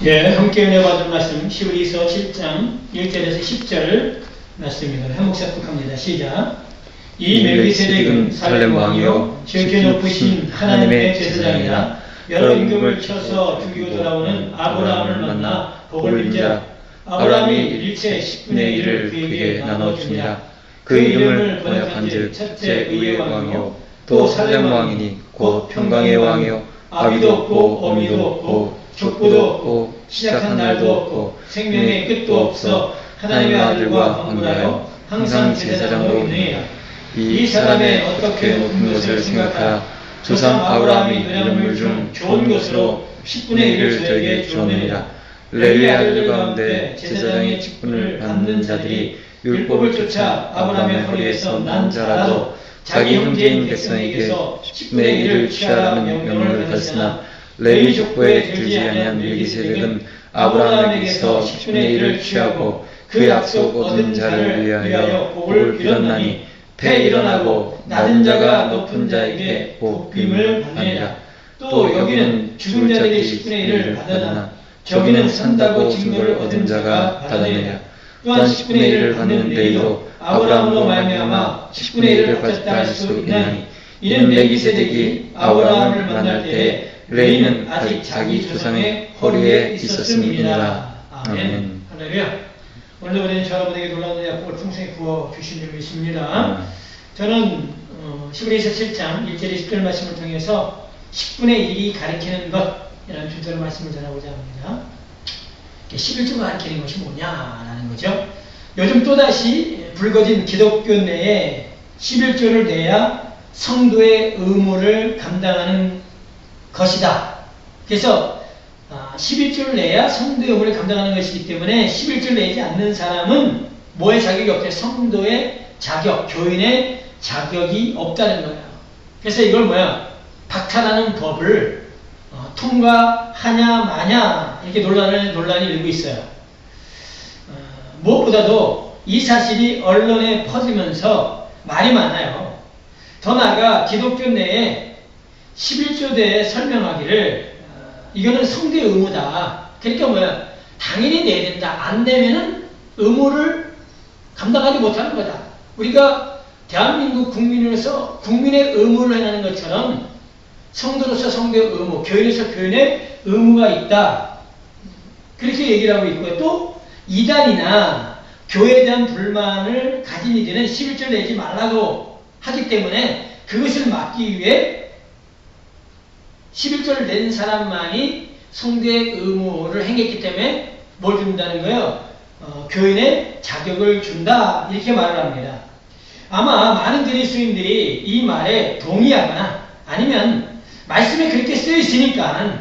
예, 함께 은혜 받은 말씀 히브리서 7장 1절에서 10절 말씀입니다. 한 목사 묵합니다. 시작. 이 멜기세덱은 살렘 왕이요 지극히 높으신 하나님의 제사장이라 여러 임금을 쳐서 죽이고 돌아오는 아브라함을 만나 복을 빈자 아브라함이 일체 10분의 1을 그에게 나눠주니라. 그 이름을 번역한즉 첫째 의의 왕이요 또 살렘 왕이니 곧 평강의 왕이요 아비도 없고 어미도 없고 족보도 없고 시작한 날도 없고 생명의 끝도 없어 하나님의 아들과 방문하여 항상 제사장으로 있느니라. 이 사람의 어떻게 높은 것을 생각하여 조상 아브라함이 은연물 중 좋은 것으로 10분의 1을 저에게 주었느니라. 레위의 아들 가운데 제사장의 직분을 받는 자들이 율법을 쫓아 아브라함의 허리에서 난 자라도 자기 형제인 백성에게서 10분의 1을 취하라는 명령을 받았으나 레위 족보에 들지 아니한 멜기세덱은 아브라함에게서 10분의 1을 취하고 그 약속 얻은 자를 위하여 복을 빌었나니 패 일어나고 낮은 자가 높은 자에게 복빔을 받느니라. 또 여기는 죽은 자들이 10분의 1을 받으나 저기는 산다고 증거를 얻은 자가 받느니라. 또한 10분의 1을 받는 레위도 아브라함으로 말미암아 10분의 1을 받았다 할 수 있나니 이는 멜기세덱이 아브라함을 만날 때에 레위는 아직 자기 조상의 허리에 있었음이니라. 아멘. 할렐루야. 오늘 우리는 저 여러분에게 놀라운 약속을 풍성히 부어 주신 줄 믿습니다. 저는 히브리서 7장 1절 10절 말씀을 통해서 10분의 1이 가리키는 것이라는 주제로 말씀을 전하고자 합니다. 11조가 가리키는 것이 뭐냐라는 거죠. 요즘 또다시 불거진 기독교 내에 11조를 내야 성도의 의무를 감당하는 것이다. 그래서 11조를 내야 성도의 의무를 감당하는 것이기 때문에 11조를 내지 않는 사람은 뭐의 자격이 없대? 성도의 자격, 교인의 자격이 없다는 거예요. 그래서 이걸 박탈하는 법을 통과하냐 마냐 이렇게 논란이 일고 있어요. 무엇보다도 이 사실이 언론에 퍼지면서 말이 많아요. 더 나아가 기독교 내에 11조 대에 설명하기를 이거는 성도의 의무다. 그러니까 당연히 내야 된다. 안 내면은 의무를 감당하지 못하는 거다. 우리가 대한민국 국민으로서 국민의 의무를 행하는 것처럼 성도로서 성도의 의무, 교인으로서 교인의 의무가 있다. 그렇게 얘기를 하고 있고요. 또 이단이나 교회에 대한 불만을 가진 이들은 11조를 내지 말라고 하기 때문에 그것을 막기 위해 11조를 낸 사람만이 성도의 의무를 행했기 때문에 뭘 준다는 거예요? 교인의 자격을 준다. 이렇게 말을 합니다. 아마 많은 그리스도인들이 이 말에 동의하거나 아니면 말씀에 그렇게 쓰여 있으니까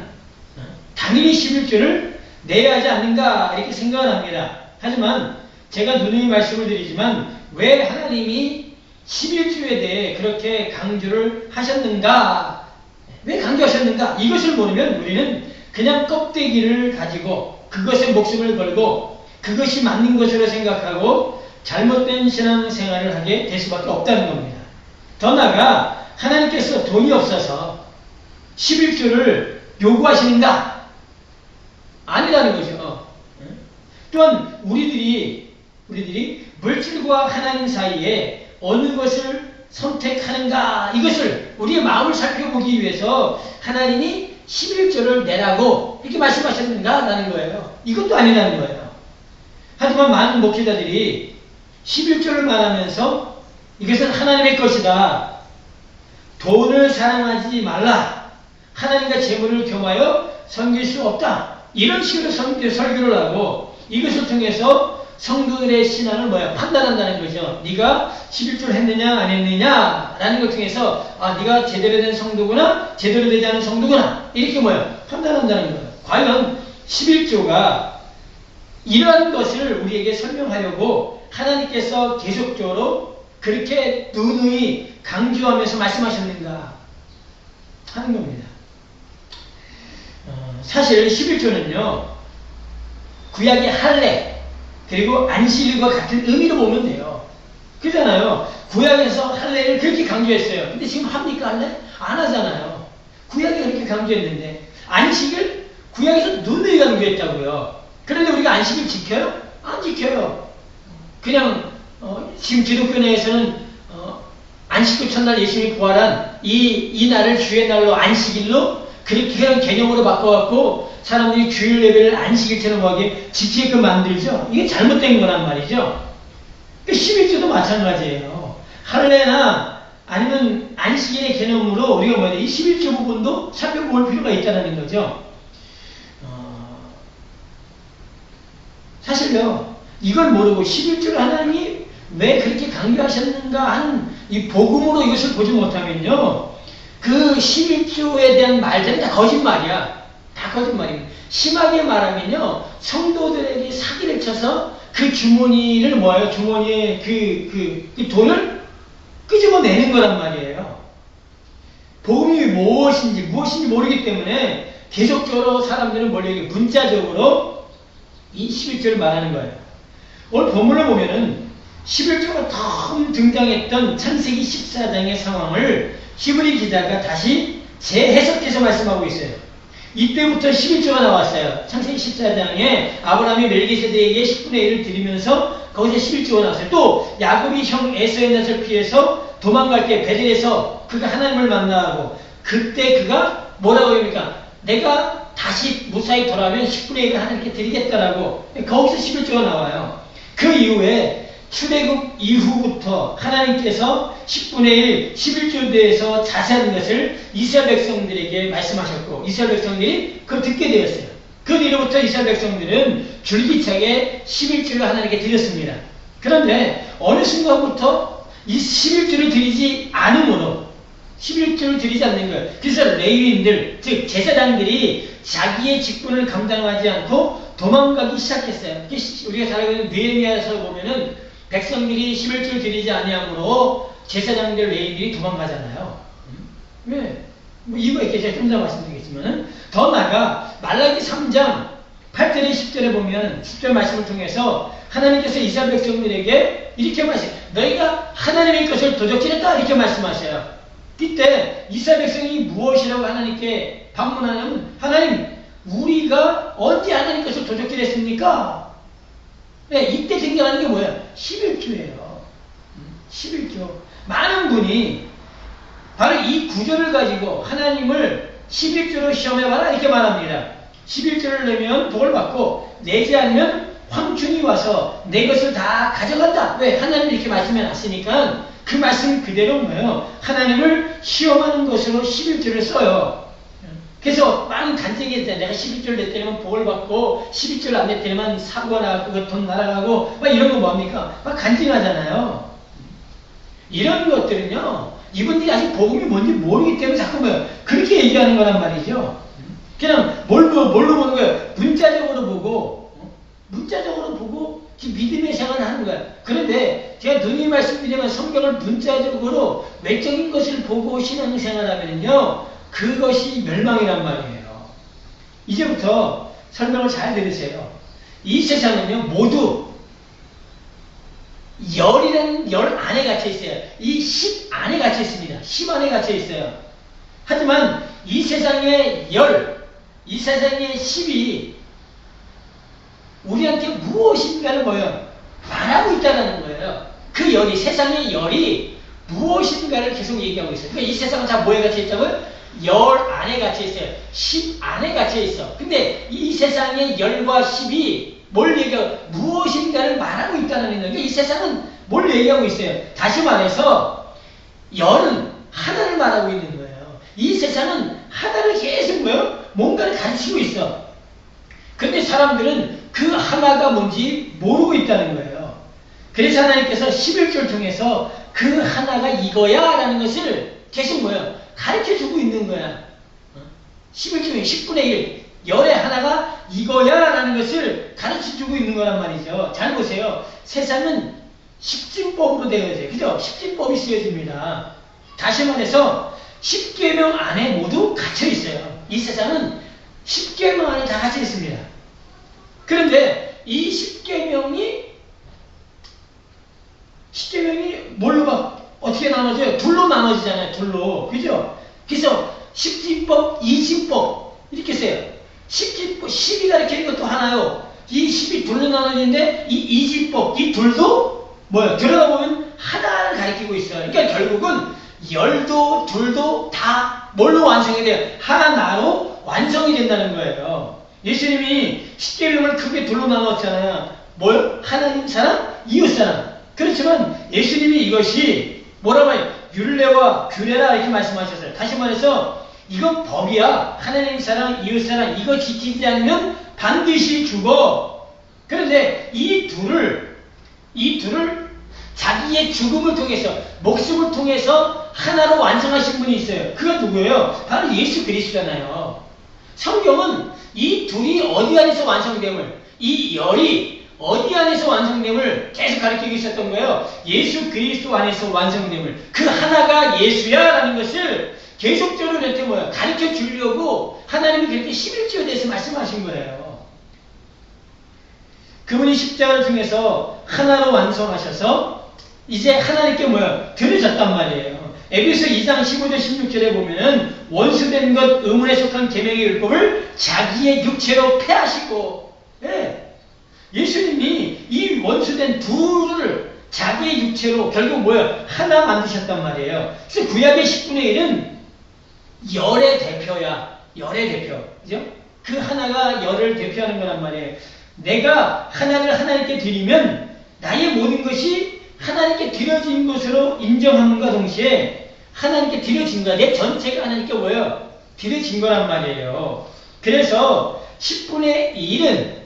당연히 11조를 내야 하지 않는가 이렇게 생각을 합니다. 하지만 제가 누누이 말씀을 드리지만 왜 하나님이 11조에 대해 그렇게 강조를 하셨는가? 왜 강조하셨는가? 이것을 모르면 우리는 그냥 껍데기를 가지고 그것에 목숨을 걸고 그것이 맞는 것으로 생각하고 잘못된 신앙생활을 하게 될 수밖에 없다는 겁니다. 더 나아가 하나님께서 돈이 없어서 11조를 요구하시는가? 아니라는 거죠. 또한 우리들이 물질과 하나님 사이에 어느 것을 선택하는가 이것을 우리의 마음을 살펴보기 위해서 하나님이 11조를 내라고 이렇게 말씀하셨는가 라는 거예요. 이것도 아니라는 거예요. 하지만 많은 목회자들이 11조를 말하면서 이것은 하나님의 것이다. 돈을 사랑하지 말라. 하나님과 재물을 겸하여 섬길 수 없다. 이런 식으로 설교를 하고 이것을 통해서 성도들의 신앙을 판단한다는 거죠. 네가 11조를 했느냐 안 했느냐 라는 것 통해서 네가 제대로 된 성도구나 제대로 되지 않은 성도구나 이렇게 판단한다는 거예요. 과연 11조가 이러한 것을 우리에게 설명하려고 하나님께서 계속적으로 그렇게 누누이 강조하면서 말씀하셨는가 하는 겁니다. 사실 11조는요 구약의 할례 그리고 안식일과 같은 의미로 보면 돼요. 그러잖아요. 구약에서 할례를 그렇게 강조했어요. 근데 지금 합니까 할례? 안 하잖아요. 구약이 그렇게 강조했는데 안식일 구약에서 눈을 강조했다고요. 그런데 우리가 안식일 지켜요? 안 지켜요. 그냥 지금 기독교 내에서는 안식구 첫날 예수님이 부활한 이 날을 주의 날로 안식일로 그렇게 그런 개념으로 바꿔갖고 사람들이 주일 예배를 안식일처럼 하게 지키게끔 만들죠. 이게 잘못된 거란 말이죠. 11조도 마찬가지예요. 할례나 아니면 안식일의 개념으로 우리가 뭐야 이 11조 부분도 살펴볼 필요가 있다는 거죠. 사실요 이걸 모르고 11조를 하나님이 왜 그렇게 강조하셨는가 하는 이 복음으로 이것을 보지 못하면요 그 11조에 대한 말들은 다 거짓말이야. 다 거짓말입니다. 심하게 말하면요 성도들에게 사기를 쳐서 그 주머니를 뭐예요? 주머니에 그 돈을 끄집어내는 거란 말이에요. 복음이 무엇인지 모르기 때문에 계속적으로 사람들은 뭐래요? 문자적으로 이 11조를 말하는 거예요. 오늘 본문을 보면은 11조가 처음 등장했던 창세기 14장의 상황을 히브리 기자가 다시 재해석해서 말씀하고 있어요. 이때부터 11조가 나왔어요. 창세기 14장에 아브라함이 멜기세덱에게 10분의 1을 드리면서 거기서 11조가 나왔어요. 또 야곱이 형 에서의 낯을 피해서 도망갈 때 베델에서 그가 하나님을 만나고 그때 그가 뭐라고 합니까? 내가 다시 무사히 돌아오면 10분의 1을 하나님께 드리겠다라고 거기서 11조가 나와요. 그 이후에 출애굽 이후부터 하나님께서 10분의 1, 11조에 대해서 자세한 것을 이스라엘 백성들에게 말씀하셨고 이스라엘 백성들이 그걸 듣게 되었어요. 그 뒤로부터 이스라엘 백성들은 줄기차게 11조를 하나님께 드렸습니다. 그런데 어느 순간부터 이 11조를 드리지 않음으로 11조를 드리지 않는 거예요. 그래서 레위인들, 즉 제사장들이 자기의 직분을 감당하지 않고 도망가기 시작했어요. 우리가 잘 알고 있는 느헤미야서 보면은 백성들이 11조를 드리지 아니함으로 제사장들 레위인들이 도망가잖아요. 왜? 뭐 이유가 있겠죠. 좀 더 말씀드리겠지만은 더 나아가 말라기 3장 8절에 10절에 보면 10절 말씀을 통해서 하나님께서 이스라엘 백성들에게 이렇게 말씀하세요. 너희가 하나님의 것을 도적질했다 이렇게 말씀하셔요. 이때 이스라엘 백성이 무엇이라고 하나님께 방문하냐면 하나님 우리가 언제 하나님 것을 도적질했습니까? 네, 이때 등장하는 게 뭐예요? 11조예요. 11조. 많은 분이 바로 이 구절을 가지고 하나님을 11조로 시험해봐라 이렇게 말합니다. 11조를 내면 복을 받고 내지 않으면 황충이 와서 내 것을 다 가져간다. 왜? 하나님이 이렇게 말씀해놨으니까 그 말씀 그대로 뭐예요? 하나님을 시험하는 것으로 11조를 써요. 그래서 많은 간증이 있잖아요. 내가 11조를 냈더니만 복을 받고 11조를 안 냈더니만 사고가 나고 돈 날아가고 막 이런 거 뭐합니까? 막 간증하잖아요. 이런 것들은요. 이분들이 아직 복음이 뭔지 모르기 때문에 자꾸 뭐 그렇게 얘기하는 거란 말이죠. 그냥 뭘로 보는 거예요? 문자적으로 보고 믿음의 생활을 하는 거예요. 그런데 제가 누누이 말씀드리면 성경을 문자적으로 외적인 것을 보고 신앙생활하면요. 그것이 멸망이란 말이에요. 이제부터 설명을 잘 들으세요. 이 세상은요 모두 열이라는 열 안에 갇혀 있어요. 이 10 안에 갇혀 있습니다. 10 안에 갇혀 있어요. 하지만 이 세상의 열, 이 세상의 10이 우리한테 무엇인가를 뭐예요? 말하고 있다는 거예요. 그 열이, 세상의 열이 무엇인가를 계속 얘기하고 있어요. 그러니까 이 세상은 다 뭐에 갇혀 있다고요? 열 안에 갇혀 있어요. 10 안에 갇혀 있어. 근데 이 세상의 열과 10이 뭘 얘기하고 무엇인가를 말하고 있다는 거예요. 그러니까 이 세상은 뭘 얘기하고 있어요. 다시 말해서 열은 하나를 말하고 있는 거예요. 이 세상은 하나를 계속 뭐예요? 뭔가를 가르치고 있어. 근데 사람들은 그 하나가 뭔지 모르고 있다는 거예요. 그래서 하나님께서 11조를 통해서 그 하나가 이거야 라는 것을 계속 뭐예요? 가르쳐주고 있는 거야. 11조에 10분의 1 열의 하나가 이거야 라는 것을 가르쳐주고 있는 거란 말이죠. 잘 보세요. 세상은 십진법으로 되어 있어요. 그죠? 십진법이 쓰여집니다. 다시 말해서 10계명 안에 모두 갇혀 있어요. 이 세상은 10계명 안에 다 갇혀 있습니다. 그런데 이 10계명이 뭘로 막 어떻게 나눠져요? 둘로 나눠지잖아요. 둘로. 그죠? 그래서 십진법, 이진법 이렇게 써요. 10기법, 10이 가리키는 것도 하나요. 이 10이 둘로 나눠지는데 이 이지법, 이 둘도 뭐야? 들어가 보면 하나를 가리키고 있어요. 그러니까 결국은 열도 둘도 다 뭘로 완성이 돼요? 하나로 완성이 된다는 거예요. 예수님이 십계명을 크게 둘로 나눴잖아요. 뭘? 하나님 사랑, 이웃 사랑. 그렇지만 예수님이 이것이 뭐라고 해요? 율례와 규례라 이렇게 말씀하셨어요. 다시 말해서 이건 법이야. 하나님 사랑, 이웃 사랑 이거 지키지 않으면 반드시 죽어. 그런데 이 둘을 자기의 죽음을 통해서 목숨을 통해서 하나로 완성하신 분이 있어요. 그건 누구예요? 바로 예수 그리스도잖아요. 성경은 이 둘이 어디 안에서 완성됨을, 이 열이 어디 안에서 완성됨을 계속 가르치고 있었던 거예요. 예수 그리스도 안에서 완성됨을. 그 하나가 예수야라는 것을 계속적으로 이렇게 가르쳐 주려고 하나님이 그렇게 11조에 대해서 말씀하신 거예요. 그분이 십자가를 통해서 하나로 완성하셔서 이제 하나님께 드려졌단 말이에요. 에베소 2장 15절 16절에 보면은 원수된 것 의문에 속한 계명의 율법을 자기의 육체로 폐하시고, 예수님이 이 원수된 둘을 자기의 육체로 결국 하나 만드셨단 말이에요. 그래서 구약의 10분의 1은 열의 대표야. 열의 대표. 그죠? 그 하나가 열을 대표하는 거란 말이에요. 내가 하나를 하나님께 드리면 나의 모든 것이 하나님께 드려진 것으로 인정함과 동시에 하나님께 드려진 거야. 내 전체가 하나님께 드려진 거란 말이에요. 그래서 10분의 1은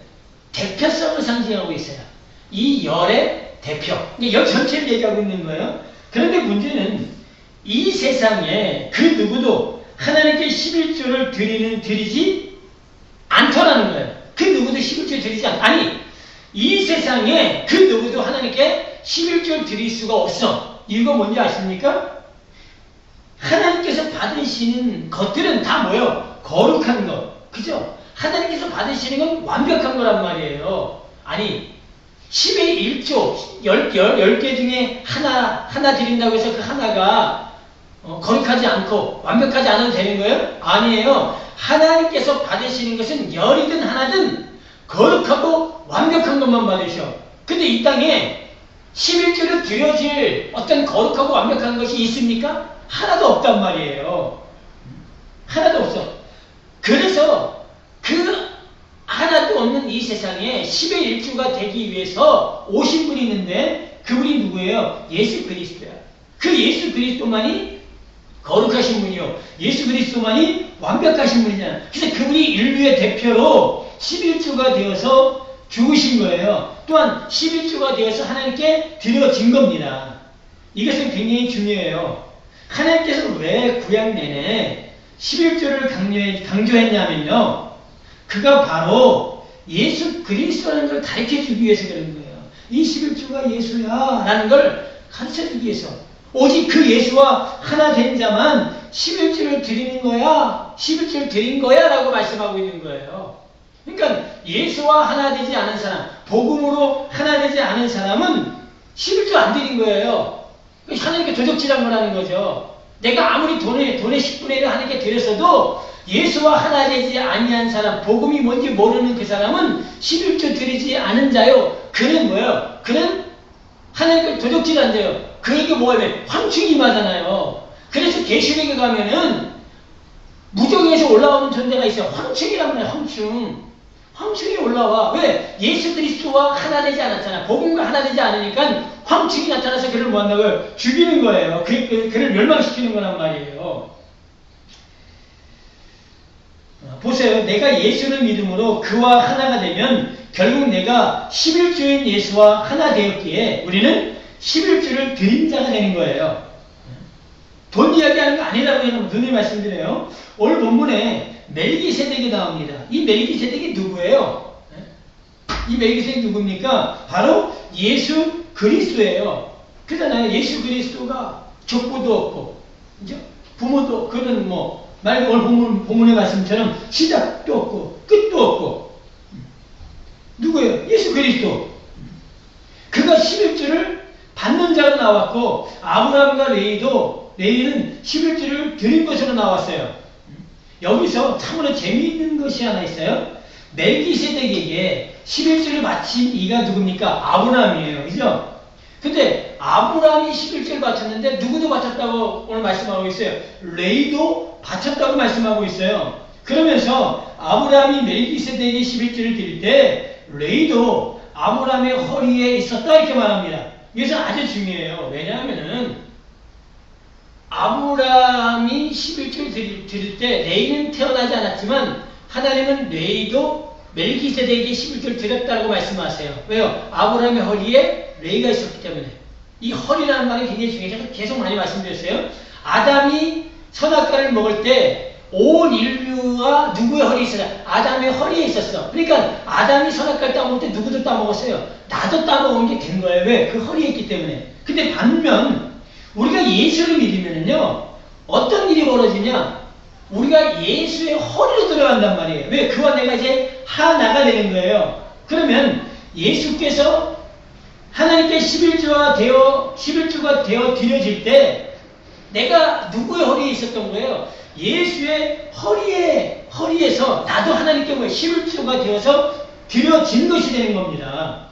대표성을 상징하고 있어요. 이 열의 대표. 열 전체를 얘기하고 있는 거예요. 그런데 문제는 이 세상에 그 누구도 하나님께 11조를 드리지 않더라는 거예요. 그 누구도 11조를 드리지 않. 아니, 이 세상에 그 누구도 하나님께 11조를 드릴 수가 없어. 이유가 뭔지 아십니까? 하나님께서 받으시는 것들은 다 거룩한 것. 그죠? 하나님께서 받으시는 건 완벽한 거란 말이에요. 아니, 10의 1조, 10개 중에 하나 드린다고 해서 그 하나가 거룩하지 않고 완벽하지 않아도 되는 거예요? 아니에요. 하나님께서 받으시는 것은 열이든 하나든 거룩하고 완벽한 것만 받으셔. 근데 이 땅에 11조를 드려질 어떤 거룩하고 완벽한 것이 있습니까? 하나도 없단 말이에요. 하나도 없어. 그래서 그 하나도 없는 이 세상에 10의 1조가 되기 위해서 오신 분이 있는데 그분이 누구예요? 예수 그리스도야. 그 예수 그리스도만이 거룩하신 분이요. 예수 그리스도만이 완벽하신 분이잖아요. 그래서 그분이 인류의 대표로 11조가 되어서 죽으신 거예요. 또한 11조가 되어서 하나님께 드려진 겁니다. 이것은 굉장히 중요해요. 하나님께서 왜 구약 내내 11조를 강조했냐면요. 그가 바로 예수 그리스도라는 걸 가르쳐주기 위해서 그런 거예요. 이 11조가 예수야 라는 걸 가르쳐주기 위해서. 오직 그 예수와 하나 된 자만 11조를 드리는 거야. 11조를 드린 거야 라고 말씀하고 있는 거예요. 그러니까 예수와 하나 되지 않은 사람, 복음으로 하나 되지 않은 사람은 11조 안 드린 거예요. 하나님께 도적질한 거라는 거죠. 내가 아무리 돈의 10분의 1을 하나님께 드렸어도 예수와 하나 되지 아니한 사람, 복음이 뭔지 모르는 그 사람은 11조 드리지 않은 자요. 그는 뭐예요? 그는 하나님께 도적질한 자요. 그에게 뭐하면 황충이 맞잖아요. 그래서 계시록에 가면은 무정에서 올라오는 존재가 있어요. 황충이란 말이에요. 황충이 올라와. 왜? 예수 그리스도와 하나 되지 않았잖아. 복음과 하나 되지 않으니까 황충이 나타나서 그를 뭐한다고요? 죽이는 거예요. 그를 멸망시키는 거란 말이에요. 보세요. 내가 예수를 믿음으로 그와 하나가 되면 결국 내가 11조인 예수와 하나 되었기에 우리는 11조를 드린 자가 되는 거예요. 돈 이야기하는 거 아니라고 눈이 말씀드려요. 오늘 본문에 멜기세덱이 나옵니다. 이 멜기세덱이 누구예요? 이 멜기세덱이 누굽니까? 바로 예수 그리스도예요. 그러잖아요. 예수 그리스도가 족보도 없고, 그죠? 부모도, 그런 말고 오늘 본문의 말씀처럼 시작도 없고, 끝도 없고. 누구예요? 예수 그리스도. 그가 11조를 받는 자로 나왔고, 아브라함과 레위는 11조를 드린 것으로 나왔어요. 여기서 참으로 재미있는 것이 하나 있어요. 멜기세덱에게 11조를 바친 이가 누굽니까? 아브라함이에요. 그죠? 근데 아브라함이 11조를 바쳤는데 누구도 바쳤다고 오늘 말씀하고 있어요. 레이도 바쳤다고 말씀하고 있어요. 그러면서 아브라함이 멜기세덱에게 11조를 드릴 때 레이도 아브라함의 허리에 있었다 이렇게 말합니다. 이것은 아주 중요해요. 왜냐하면은 아브라함이 11조를 드릴 때 레이는 태어나지 않았지만 하나님은 레이도 멜기세덱에게 11조를 드렸다고 말씀하세요. 왜요? 아브라함의 허리에 레이가 있었기 때문에. 이 허리라는 말이 굉장히 중요해서 계속 많이 말씀드렸어요. 아담이 선악과를 먹을 때 온 인류가 누구의 허리에 있었어? 아담의 허리에 있었어. 그러니까 아담이 선악과를 따먹을 때 누구도 따먹었어요? 나도 따먹은 게 된 거예요. 왜? 그 허리에 있기 때문에. 근데 반면 우리가 예수를 믿으면요 어떤 일이 벌어지냐? 우리가 예수의 허리로 들어간단 말이에요. 왜? 그와 내가 이제 하나가 되는 거예요. 그러면 예수께서 하나님께 11조가 되어 드려질 때 내가 누구의 허리에 있었던 거예요? 예수의 허리에서 나도 하나님께 11조가 되어서 드려진 것이 되는 겁니다.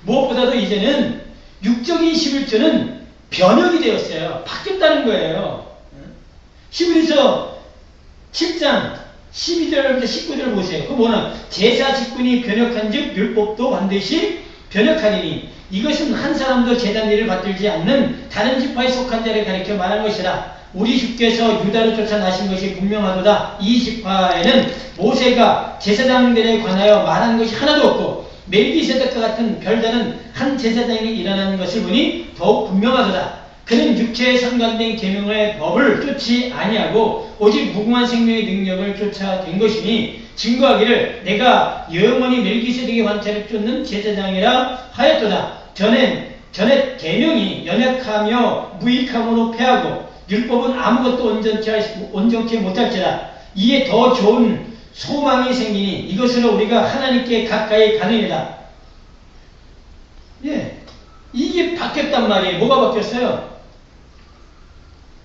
무엇보다도 이제는 육적인 11조는 변형이 되었어요. 바뀌었다는 거예요. 히브리서 7장 12절부터 19절을 보세요. 그 뭐냐? 제사 직분이 변혁한 즉 율법도 반드시 변혁하리니 이것은 한 사람도 제단 일을 받들지 않는 다른 지파에 속한 자를 가리켜 말한 것이라. 우리 주께서 유다로 쫓아나신 것이 분명하도다. 이 지파에는 모세가 제사장들에 관하여 말한 것이 하나도 없고 멜기세덱과 같은 별다른 한 제사장이 일어나는 것을 보니 더욱 분명하도다. 그는 육체에 상관된 계명의 법을 쫓지 아니하고 오직 무궁한 생명의 능력을 쫓아된 것이니 증거하기를 내가 영원히 멜기세덱의 관찰을 쫓는 제사장이라 하였도다. 전에 계명이 연약하며 무익함으로 패하고 율법은 아무것도 온전케 못할지라. 이에 더 좋은 소망이 생기니 이것으로 우리가 하나님께 가까이 가느니라. 예, 이게 바뀌었단 말이에요. 뭐가 바뀌었어요?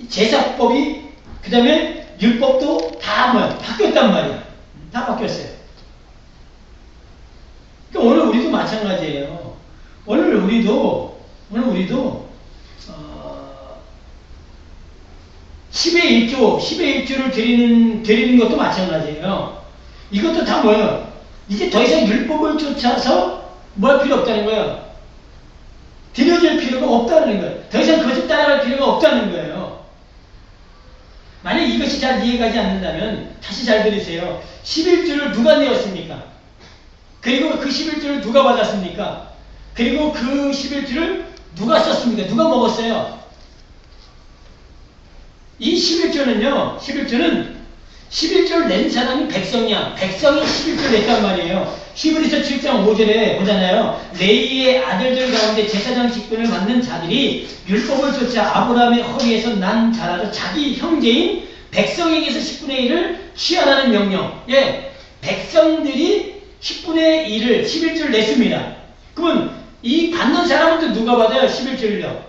제사법이 그 다음에 율법도 다 바뀌었단 말이에요. 다 바뀌었어요. 그러니까 오늘 우리도 마찬가지예요. 오늘 우리도 10의 1조를 드리는 것도 마찬가지예요. 이것도 다 뭐예요? 이제 더 이상 율법을 쫓아서 뭐 할 필요 없다는 거예요. 드려질 필요가 없다는 거예요. 더 이상 그것을 따라갈 필요가 없다는 거예요. 만약 이것이 잘 이해가지 않는다면 다시 잘 들으세요. 11조를 누가 내었습니까? 그리고 그 11조를 누가 받았습니까? 그리고 그 11조를 누가 썼습니까? 누가 먹었어요? 이 11조는 11조를 낸 사람이 백성이야. 백성이 11조를 냈단 말이에요. 히브리서 7장 5절에 보잖아요. 레이의 아들들 가운데 제사장 직분을 받는 자들이 율법을 쫓아 아브라함의 허리에서 난 자라도 자기 형제인 백성에게서 10분의 1을 취하라는 명령. 예, 백성들이 10분의 1을 11조를 냈습니다. 그러면 이 받는 사람은 또 누가 받아요? 11조를요.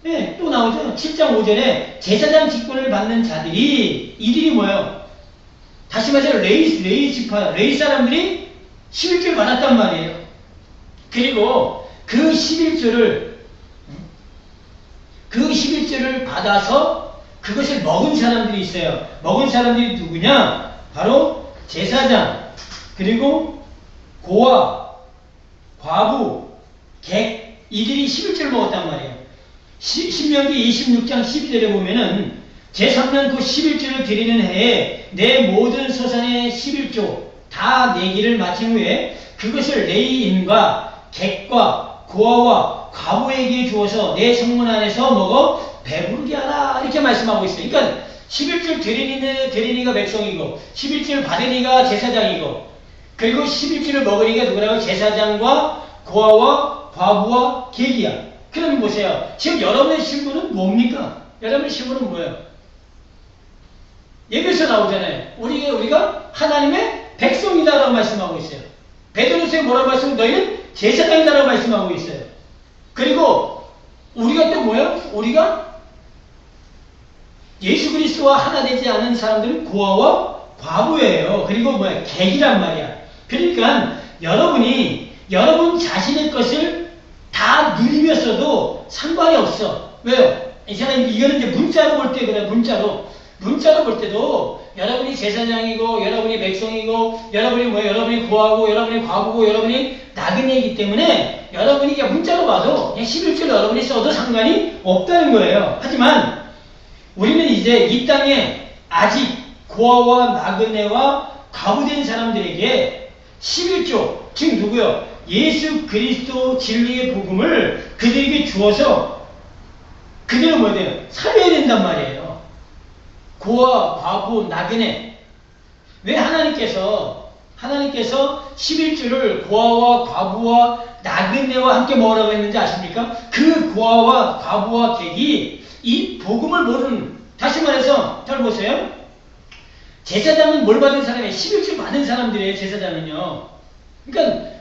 예, 또 나오죠. 7장 5절에 제사장 직분을 받는 자들이 이들이 뭐예요? 다시 말해서 레이 지파, 레이 사람들이 11조를 받았단 말이에요. 그리고 그 11조를 받아서 그것을 먹은 사람들이 있어요. 먹은 사람들이 누구냐? 바로 제사장, 그리고 고아, 과부, 객, 이들이 11조를 먹었단 말이에요. 신명기 26장 12절에 보면은 제3년 그 11조를 드리는 해에 내 모든 서산의 11조 다 내기를 마친 후에 그것을 레이인과 객과 고아와 과부에게 주어서 내 성문 안에서 먹어 배부르게 하라 이렇게 말씀하고 있어요. 그러니까 11조를 드리는 이가 백성이고 11조를 받은 이가 제사장이고 그리고 11조를 먹은 이가 누구라고? 제사장과 고아와 과부와 객이야. 그럼 보세요. 지금 여러분의 신분은 뭡니까? 여러분의 신분은 뭐예요? 예배에서 나오잖아요. 우리가 하나님의 백성이다라고 말씀하고 있어요. 베드로서에 뭐라고 말씀하고 너희는 제사장이다라고 말씀하고 있어요. 그리고 우리가 또 뭐예요? 우리가 예수 그리스도와 하나 되지 않은 사람들은 고아와 과부예요. 그리고 객이란 말이야. 그러니까 여러분 자신의 것을 다 누리면서도 상관이 없어. 왜요? 이거는 이제 문자로 볼 때 그래. 문자로 볼 때도 여러분이 제사장이고 여러분이 백성이고 여러분이 고아고 여러분이 과부고 여러분이 나그네이기 때문에 여러분이 그냥 문자로 봐도 그냥 11절 여러분이 써도 상관이 없다는 거예요. 하지만 우리는 이제 이 땅에 아직 고아와 나그네와 과부된 사람들에게 11조, 즉 누구요? 예수 그리스도 진리의 복음을 그들에게 주어서 그들은 뭐야 돼요? 살려야 된단 말이에요. 고아, 과부, 나그네. 왜 하나님께서 11조를 고아와 과부와 나그네와 함께 뭐라고 했는지 아십니까? 그 고아와 과부와 객이 이 복음을 모르는, 다시 말해서 잘 보세요. 제사장은 뭘 받은 사람이에요? 11조 받은 사람들이에요. 제사장은요. 그러니까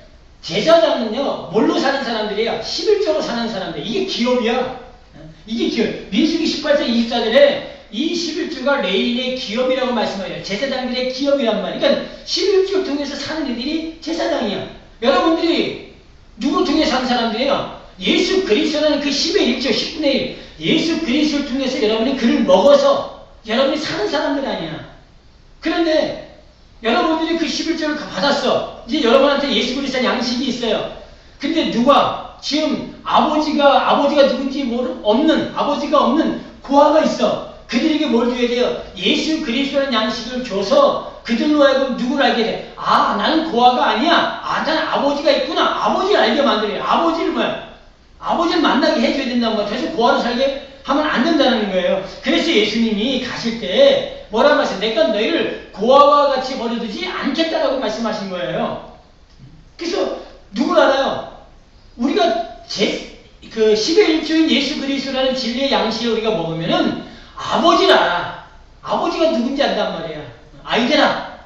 제사장은요 뭘로 사는 사람들이에요? 11조로 사는 사람들. 이게 기업이야. 이게 기업. 민수기 18장 24절에 이 11조가 레인의 기업이라고 말씀해요. 제사장들의 기업이란 말이에요. 그러니까 11조를 통해서 사는 애들이 제사장이야. 여러분들이 누구 통해서 사는 사람들이에요? 예수 그리스도라는 그 10의 1조 10분의 1 예수 그리스도를 통해서 여러분이 그를 먹어서 여러분이 사는 사람들 아니야. 그런데 여러분들이 그 11조를 받았어. 이제 여러분한테 예수 그리스도의 양식이 있어요. 근데 지금 아버지가 누군지 아버지가 없는 고아가 있어. 그들에게 뭘 줘야 돼요? 예수 그리스도라는 양식을 줘서 그들로 하여금 누구를 알게 돼? 아, 나는 고아가 아니야. 아, 나는 아버지가 있구나. 아버지를 알게 만들어요. 아버지를 만나게 해줘야 된다는 거야. 그래서 고아로 살게 하면 안 된다는 거예요. 그래서 예수님이 가실 때 뭐라고 하세요? 내가 너희를 고아와 같이 버려두지 않겠다라고 말씀하신 거예요. 그래서 누굴 알아요? 우리가 그 10의 1조인 예수 그리스도라는 진리의 양식을 우리가 먹으면은 아버지를 알아. 아버지가 누군지 안단 말이야. 아이들아.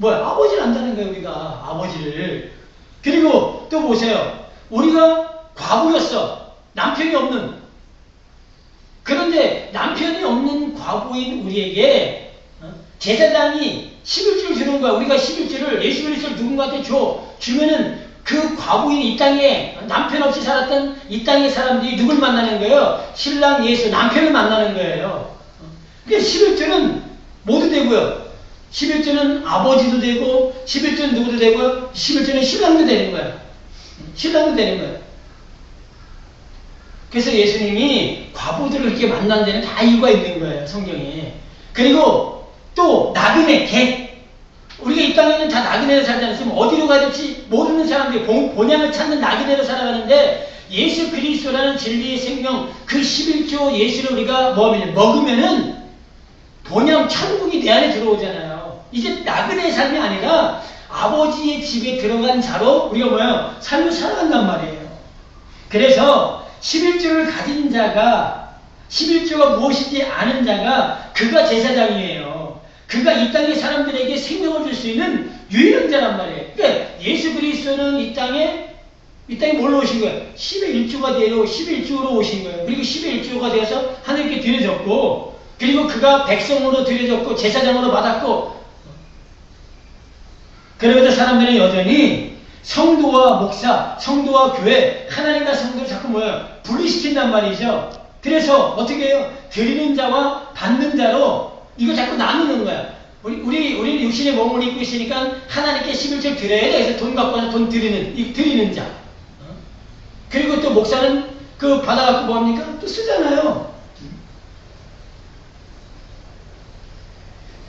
아버지를 안다는 거예요, 우리가. 아버지를. 그리고 또 보세요. 우리가 과부였어. 남편이 없는. 그런데 남편이 없는 과부인 우리에게 제사장이 11조를 주는 거야. 우리가 11조를 예수 그리스도를 누군가한테 주면은 그 과부인 이 땅에 남편 없이 살았던 이 땅의 사람들이 누굴 만나는 거예요? 신랑 예수 남편을 만나는 거예요. 그러니까 11조는 모두 되고요. 11조는 아버지도 되고 11조는 누구도 되고요. 11조는 신랑도 되는 거야. 신랑도 되는 거야. 그래서 예수님이 과부들을 이렇게 만난 데는 다 이유가 있는 거예요. 성경에. 그리고 또 나그네, 객. 우리가 이 땅에는 다 나그네로 살지 않았으면 어디로 가야 될지 모르는 사람들이 본향을 찾는 나그네로 살아가는데 예수 그리스도라는 진리의 생명 그 11조 예수를 우리가 먹으면은 본향 천국이 내 안에 들어오잖아요. 이제 나그네의 삶이 아니라 아버지의 집에 들어간 자로 우리가 삶을 살아간단 말이에요. 그래서 11조를 가진 자가 11조가 무엇인지 아는 자가 그가 제사장이에요. 그가 이 땅의 사람들에게 생명을 줄 수 있는 유일한 자란 말이에요. 그러니까 예수 그리스도는 이 땅에 뭘로 오신 거예요? 10의 1조가 되어 11조로 오신 거예요. 그리고 10의 1조가 되어서 하나님께 드려졌고 그리고 그가 백성으로 드려졌고 제사장으로 받았고 그러면서 사람들은 여전히 성도와 목사, 성도와 교회, 하나님과 성도를 자꾸 분리시킨단 말이죠. 그래서 어떻게 해요? 드리는 자와 받는 자로 이거 자꾸 나누는 거야. 우리는 육신의 몸을 입고 있으니까 하나님께 11조 드려야 돼. 그래서 돈 갖고 와서 돈 드리는 자. 그리고 또 목사는 그 받아갖고 뭐합니까? 또 쓰잖아요.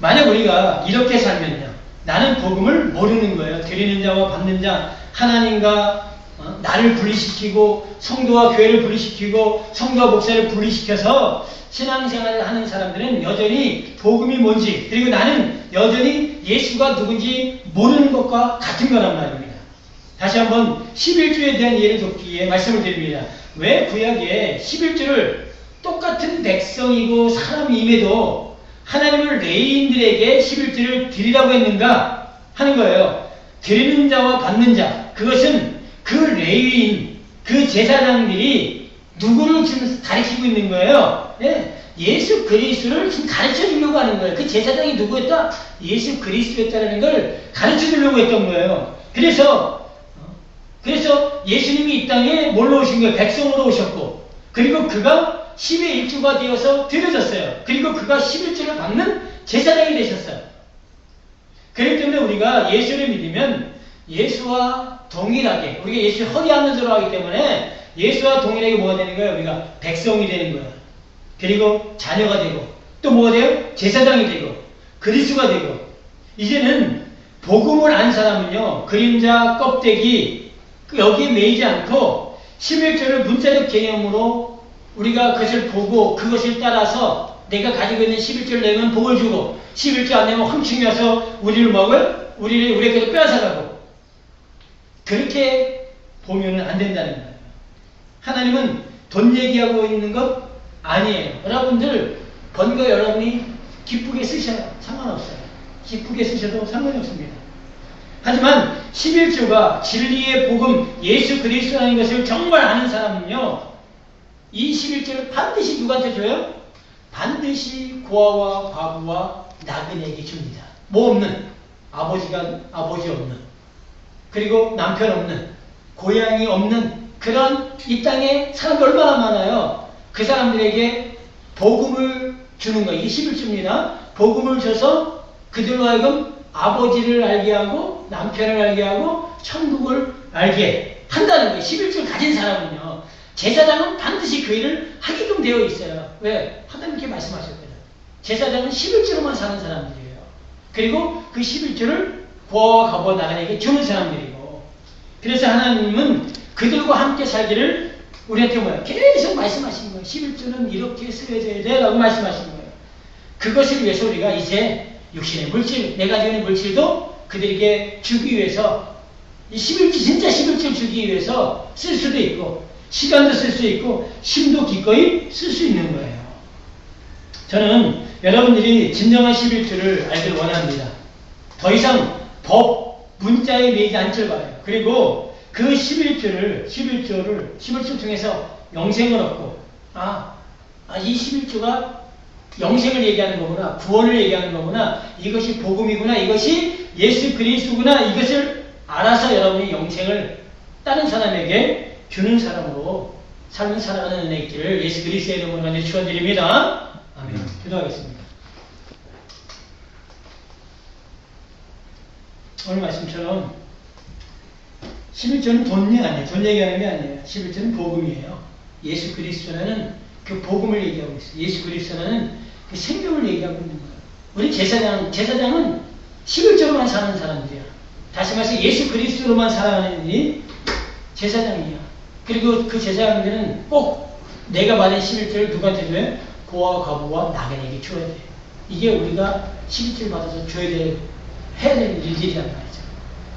만약 우리가 이렇게 살면요. 나는 복음을 모르는 거예요. 드리는 자와 받는 자, 하나님과 나를 분리시키고 성도와 교회를 분리시키고 성도와 목사를 분리시켜서 신앙생활을 하는 사람들은 여전히 복음이 뭔지 그리고 나는 여전히 예수가 누군지 모르는 것과 같은 거란 말입니다. 다시 한번 11조에 대한 예를 돕기에 말씀을 드립니다. 왜 구약에 11조를 똑같은 백성이고 사람임에도 하나님을 레위인들에게 11조를 드리라고 했는가 하는 거예요. 드리는 자와 받는 자 그것은 그 레위인 그 제사장들이 누구를 지금 가리키고 있는 거예요? 예? 예수 그리스도를 지금 가르쳐 주려고 하는 거예요. 그 제사장이 누구였다? 예수 그리스도였다는 걸 가르쳐 주려고 했던 거예요. 그래서 예수님이 이 땅에 뭘로 오신 거예요? 백성으로 오셨고, 그리고 그가 10의 1주가 되어서 드려졌어요. 그리고 그가 11주를 받는 제사장이 되셨어요. 그렇기 때문에 우리가 예수를 믿으면 예수와 동일하게, 우리가 예수 허리 안는 자로 하기 때문에 예수와 동일하게 뭐가 되는 거예요? 우리가 백성이 되는 거예요. 그리고 자녀가 되고, 또 뭐가 돼요? 제사장이 되고, 그리스도가 되고. 이제는 복음을 안 사람은요, 그림자 껍데기 여기에 매이지 않고 11조를 문자적 개념으로 우리가 그것을 보고 그것을 따라서 내가 가지고 있는 11조를 내면 복을 주고 11조 안 내면 황충이 와서 우리를 먹을, 우리에게도 빼앗아가고, 그렇게 보면 안 된다는 거예요. 하나님은 돈 얘기하고 있는 것 아니에요. 여러분들 번 거 여러분이 기쁘게 쓰셔도 상관없어요. 기쁘게 쓰셔도 상관이 없습니다. 하지만 11조가 진리의 복음 예수 그리스도라는 것을 정말 아는 사람은요, 이 11조를 반드시 누구한테 줘요? 반드시 고아와 과부와 나그네에게 줍니다. 뭐 없는, 아버지 없는, 그리고 남편 없는, 고향이 없는 그런 이 땅에 사람이 얼마나 많아요. 그 사람들에게 복음을 주는 거예요. 이게 11조입니다. 복음을 줘서 그들로 하여금 아버지를 알게 하고 남편을 알게 하고 천국을 알게 한다는 거예요. 11조를 가진 사람은요, 제사장은 반드시 그 일을 하게끔 되어 있어요. 왜? 하나님께 말씀하셨거든요. 제사장은 11조로만 사는 사람들이에요. 그리고 그 11조를 고아와 과부와 나그네에게 주는 사람들이고, 그래서 하나님은 그들과 함께 살기를 우리한테 뭐야? 계속 말씀하신 거예요. 11조는 이렇게 쓰여져야 돼 라고 말씀하신 거예요. 그것을 위해서 우리가 이제 육신의 물질, 내가 가지고 있는 물질도 그들에게 주기 위해서, 이 11조, 진짜 11조를 주기 위해서 쓸 수도 있고, 시간도 쓸 수 있고, 힘도 기꺼이 쓸 수 있는 거예요. 저는 여러분들이 진정한 11조를 알기를 원합니다. 더 이상 법, 문자에 매이지 않길 바라요. 그리고 그 11조를 통해서 영생을 얻고, 이 11조가 영생을 얘기하는 거구나, 구원을 얘기하는 거구나, 이것이 복음이구나, 이것이 예수 그리스도구나, 이것을 알아서 여러분이 영생을 다른 사람에게 주는 사람으로 삶을 살아가는 은혜 있기를 예수 그리스도의 이름으로 간절히 축원드립니다. 아멘. 기도하겠습니다. 오늘 말씀처럼 11조는 돈 얘기 아니에요. 돈 얘기하는 게 아니에요. 11조는 복음이에요. 예수 그리스도라는 그 복음을 얘기하고 있어요. 예수 그리스도라는 그 생명을 얘기하고 있는 거예요. 우리 제사장은 11조로만 사는 사람들이야. 다시 말해서 예수 그리스도로만 살아가는 일이 제사장이야. 그리고 그 제사장들은 꼭 내가 받은 11조를 누구한테 줘요? 고아와 과부와 나그네에게 줘야 돼. 이게 우리가 11조를 받아서 줘야 돼, 해야 되는 일들이란 말이죠.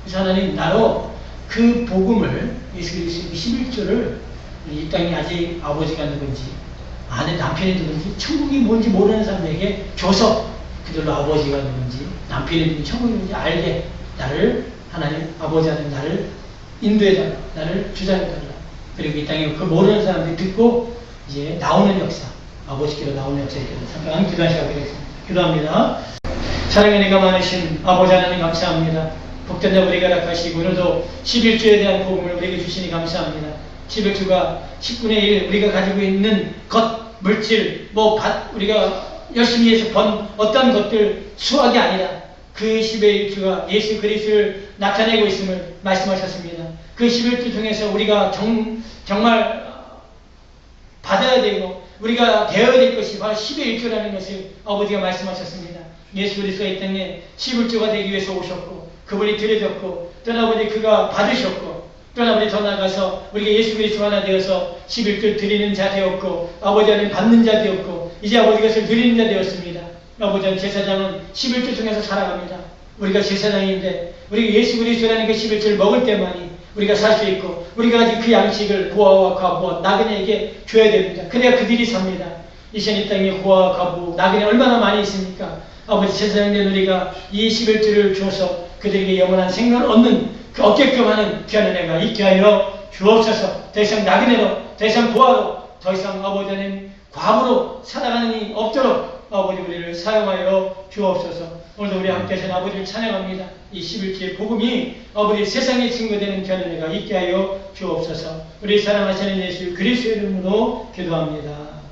그래서 하나님 나로 그 복음을, 예수 그리스도의 11조를 이 땅에 아직 아버지가 누군지, 아내 남편이 누군지, 천국이 뭔지 모르는 사람에게 줘서 그들로 아버지가 누군지, 남편이 누군지, 천국이 누군지 알게 나를, 하나님 아버지 하나님 나를 인도해달라, 나를 주장해달라. 그리고 이 땅에 그 모르는 사람들이 듣고 이제 나오는 역사, 아버지께로 나오는 역사에 잠깐 기도한 시간 되겠습니다. 기도합니다. 사랑의 은혜가 많으신 아버지 하나님 감사합니다. 복된 자 우리가 락하시고 오늘도 11조에 대한 복음을 우리에게 주시니 감사합니다. 11조가 10분의 1 우리가 가지고 있는 것, 물질, 우리가 열심히 해서 번 어떤 것들 수학이 아니라 그 11조가 예수 그리스도를 나타내고 있음을 말씀하셨습니다. 그 11조 중에서 우리가 정말 받아야 되고 우리가 되어야 될 것이 바로 11조라는 것을 아버지가 말씀하셨습니다. 예수 그리스도가 이 땅에 11조가 되기 위해서 오셨고 그분이 드려졌고 또 아버지 그가 받으셨고 또 아버지 더 나아가서 우리가 예수 그리스도 하나 되어서 11조 드리는 자 되었고 아버지 하나님 받는 자 되었고 이제 아버지 것을 드리는 자 되었습니다. 아버지 제사장은 11조 중에서 살아갑니다. 우리가 제사장인데 우리가 예수 그리스도라는 그 11조를 먹을 때만이 우리가 살 수 있고 우리가 가진 그 양식을 고아와 과부와 나그네에게 줘야 됩니다. 그래야 그들이 삽니다. 이 시간 이 땅에 고아와 과부 나그네 얼마나 많이 있습니까? 아버지 제사장된 우리가 이 11조를 주어서 그들에게 영원한 생명을 얻는 그 얻게끔 하는 귀한 은혜가 있게 하여 주옵소서. 더 이상 나그네로 더 이상 고아로 더 이상 아버지 하나님 과부로 살아가는 이 없도록 아버지 우리를 사용하여 주옵소서. 오늘도 우리 함께하신 아버지를 찬양합니다. 이 11주의 복음이 아버지 세상에 증거되는 견인회가 있게 하여 주옵소서. 우리 사랑하시는 예수 그리스도의 이름으로 기도합니다.